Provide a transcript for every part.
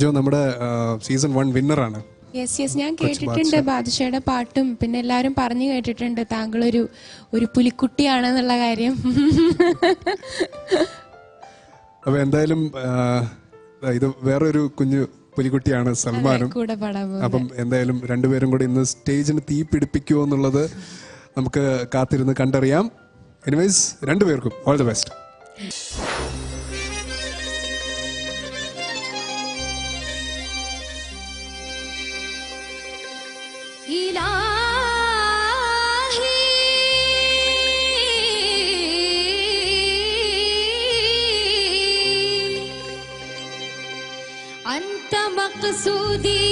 ജോ നമ്മുടെ season 1 വിന്നറാണ്. Yes ഞാൻ കേട്ടിട്ടുണ്ട് ബാദുഷയുടെ പാട്ടും, പിന്നെ എല്ലാവരും പറഞ്ഞു കേട്ടിട്ടുണ്ട് താങ്കൾ ഒരു പുലിക്കുട്ടിയാണെന്നുള്ള കാര്യം. അപ്പൊ എന്തായാലും ഇത് വേറൊരു കുഞ്ഞു പുലിക്കുട്ടിയാണ് സൽമാനും. അപ്പം എന്തായാലും രണ്ടുപേരും കൂടി ഇന്ന് സ്റ്റേജിന് തീ പിടിപ്പിക്കുമോ എന്നുള്ളത് നമുക്ക് കാത്തിരുന്ന് കണ്ടറിയാം. എനിവേസ് രണ്ടുപേർക്കും ഓൾ ദി ബെസ്റ്റ്. أنت مقصودي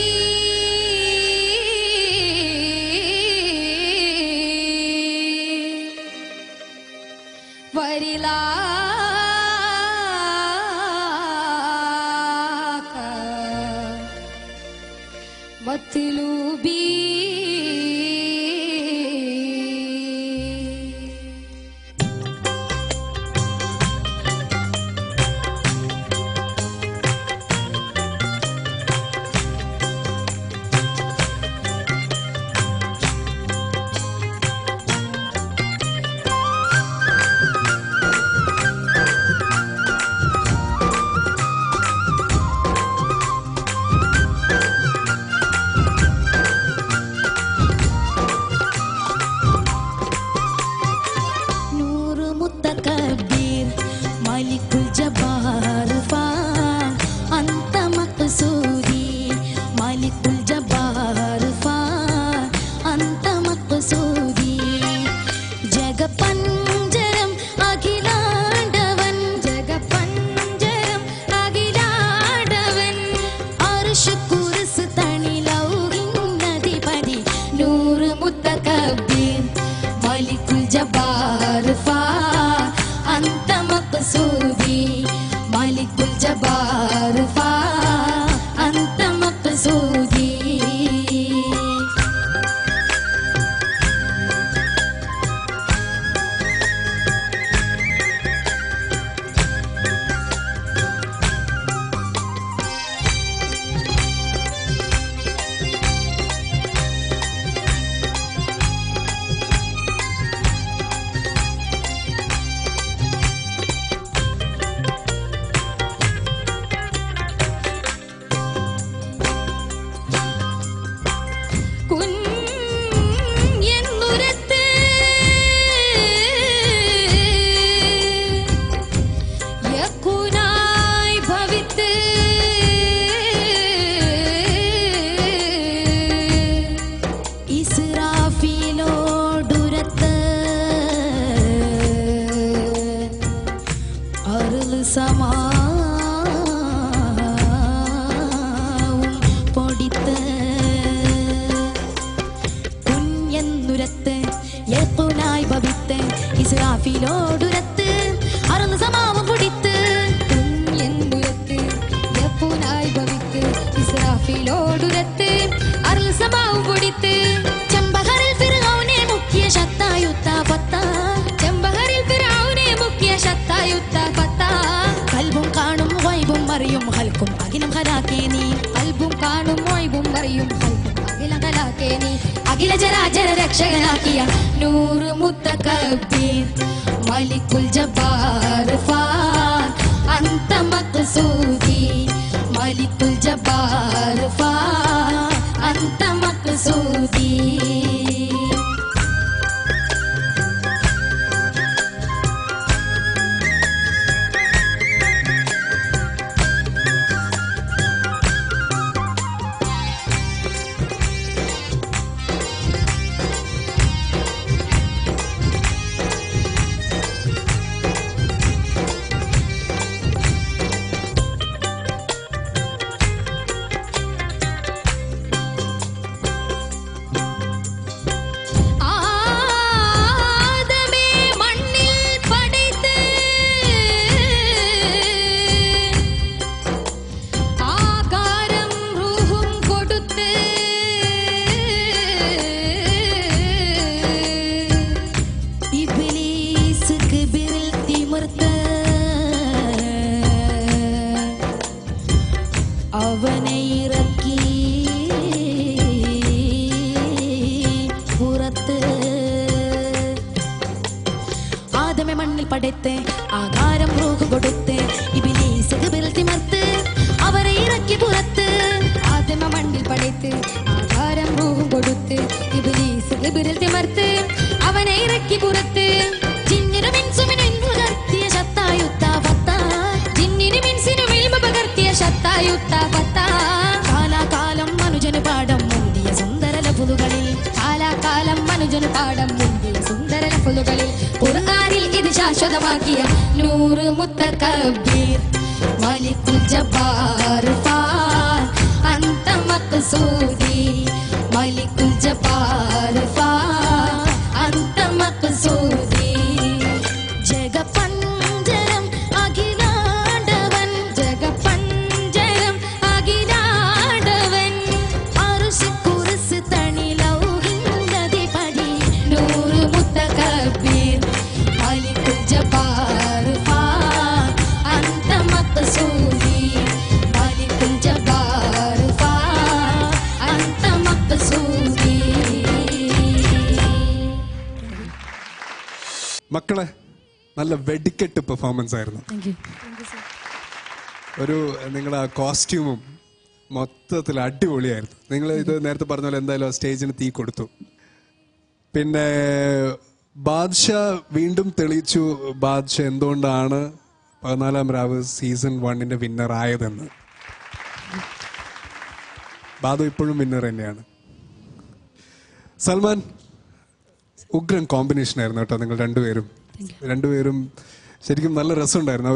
ورلاك مطلوبي അഖില ചരാചര രക്ഷകനാക്കിയ നൂറ് മുത്തകബ്ബീർ മലിക്കുൽ ജബ്ബാർ ഫാൻ അന്ത മഖ്സൂദി മലിക്കുൽ ജബ്ബാർ ഫാൻ അന്ത മഖ്സൂദി. അവനെ ഇറക്കി പുറത്ത് ആദമെ മണ്ണിൽ പടത്ത് ആകാരം റൂഹ് കൊടുത്ത് ഇബ്ലീസ് ഖബറിൽ തിമർത്ത് അവരെ ഇറക്കി പുറത്ത് ആദമെ മണ്ണിൽ പടത്ത് ആകാരം റൂഹ് കൊടുത്ത് ഇബ്ലീസ് ഖബറിൽ തിമർത്ത് അവനെ ഇറക്കി പുറത്ത് ജിന്നിനും ഇൻസിനും പകർത്തിയ ശത്തായുത്ത ഫത്താ ജിന്നിനും ഇൻസിനും ഇൽമ പകർത്തിയ ശത്തായുത്ത ഫത്താ കാലാകാലം മനുജന് പാഠം മുന്തിയ സുന്ദര ലഫ്ളുകളിൽ കാലാകാലം മനുജന് പാഠം മുന്തിയ സുന്ദര ലഫ്ളുകളിൽ ഖുർആനിൽ ഇത് ശാശ്വതമാക്കിയ നൂറ് മുത്തകബ്ബീർ മലിക്കുൽ ജബ്ബാർ ഫാൻ അന്ത മഖ്സൂദി മലിക്കുൽ ജബ്ബാർ ഫാൻ അന്ത മഖ്സൂദി ജഗപഞ്ചരം അഖിലാണ്ടവൻ ജഗപഞ്ചരം അഖിലാണ്ടവൻ അർശ് കുർസി തണി ലൗഹിന്റെ പടി നൂറ് മുത്തകബ്ബീർ മലിക്കുൽ ജബ്ബാർ ഫാൻ അന്ത മഖ്സൂദി മലിക്കുൽ ജബ്ബാർ ഫാൻ അന്ത മഖ്സൂദി. മക്കളെ നല്ല വെടിക്കെട്ട് പെർഫോമൻസ് ആയിരുന്നു. ഒരു നിങ്ങളുടെ ആ കോസ്റ്റ്യൂമും മൊത്തത്തിൽ അടിപൊളിയായിരുന്നു. നിങ്ങൾ ഇത് നേരത്തെ പറഞ്ഞ പോലെ എന്തായാലും ആ സ്റ്റേജിന് തീ കൊടുത്തു. പിന്നെ ബാദ്ഷാ വീണ്ടും തെളിയിച്ചു ബാദ്ഷാ എന്തുകൊണ്ടാണ് 14 രാവ് സീസൺ 1 വിന്നർ ആയതെന്ന്. ബാദു ഇപ്പോഴും വിന്നർ തന്നെയാണ്. സൽമാൻ, ഉഗ്രൻ കോമ്പിനേഷൻ ആയിരുന്നു കേട്ടോ നിങ്ങൾ രണ്ടുപേരും ശരിക്കും നല്ല രസമുണ്ടായിരുന്നു.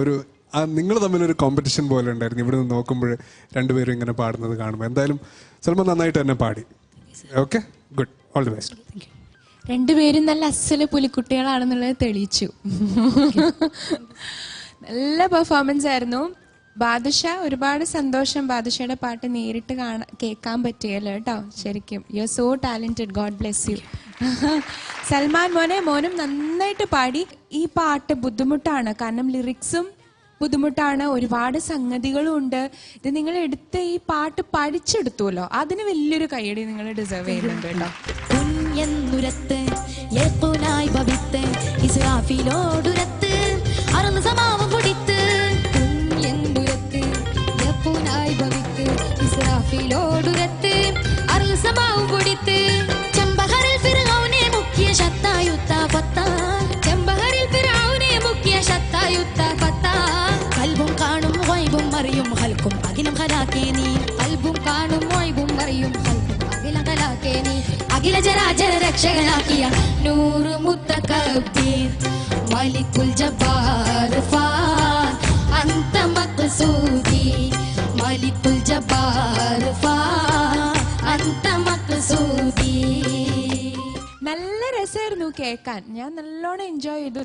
നിങ്ങൾ തമ്മിലൊരു കോമ്പറ്റീഷൻ പോലെ ഉണ്ടായിരുന്നു. ഇവിടെ നിന്ന് നോക്കുമ്പോൾ രണ്ടുപേരും ഇങ്ങനെ പാടുന്നത് കാണുമ്പോൾ എന്തായാലും സൽമാൻ നന്നായിട്ട് തന്നെ പാടി. Okay, good, all the best. രണ്ടുപേരും നല്ല അസല് പുലിക്കുട്ടികളാണെന്നുള്ളത് തെളിയിച്ചു. നല്ല പെർഫോമൻസ് ആയിരുന്നു. ബാദുഷ, ഒരുപാട് സന്തോഷം ബാദുഷയുടെ പാട്ട് നേരിട്ട് കേൾക്കാൻ പറ്റിയല്ലോ കേട്ടോ. ശരിക്കും you are so talented, God bless you. Salman മോനും നന്നായിട്ട് പാടി. ഈ പാട്ട് ബുദ്ധിമുട്ടാണ്, കാരണം ലിറിക്സും ബുദ്ധിമുട്ടാണ്, ഒരുപാട് സംഗതികളും ഉണ്ട്. ഇത് നിങ്ങൾ എടുത്ത് ഈ പാട്ട് പഠിച്ചെടുത്തുല്ലോ, അതിന് വലിയൊരു കൈയടി നിങ്ങൾ ഡിസേർവ് ചെയ്യുന്നുണ്ട് കേട്ടോ. കുഞ്ഞെന്നുരത്ത് യഖുനായി ഭവിത്ത് ഇസ്രാഫീലോടുരത്ത് അറന്ന് സമാവം പൊടിത്ത് കുഞ്ഞെന്നുരത്ത് യഖുനായി ഭവിത്ത് ഇസ്രാഫീലോടുരത്ത് അറന്ന് സമാവം പൊടിത്ത് ചെമ്പഹറിൽ ഫിർഔനെ മുക്കിയ ശത്തായുത്ത ഫത്താ ചെമ്പഹറിൽ ഫിർഔനെ മുക്കിയ ശത്തായുത്ത ഫത്താ കൽബും കാണും ഗൈബും അറിയും ഹൽക്കും അഖിലം ഖലാഖേ നീ കൽബും കാണും ഗൈബും അറിയും ഹൽക്കും അഖിലം ഖലാഖേ നീ അഖില ചരാചര രക്ഷകനാക്കിയ നൂറ് മുത്തകബ്ബീർ മലിക്കുൽ ജബ്ബാർ ഫാൻ അന്ത മഖ്സൂദി മലിക്കുൽ ജബ്ബാർ ഫാൻ അന്ത മഖ്സൂദി. നല്ല രസമായിരുന്നു കേൾക്കാൻ. ഞാൻ നല്ലോണം എൻജോയ് ചെയ്തു.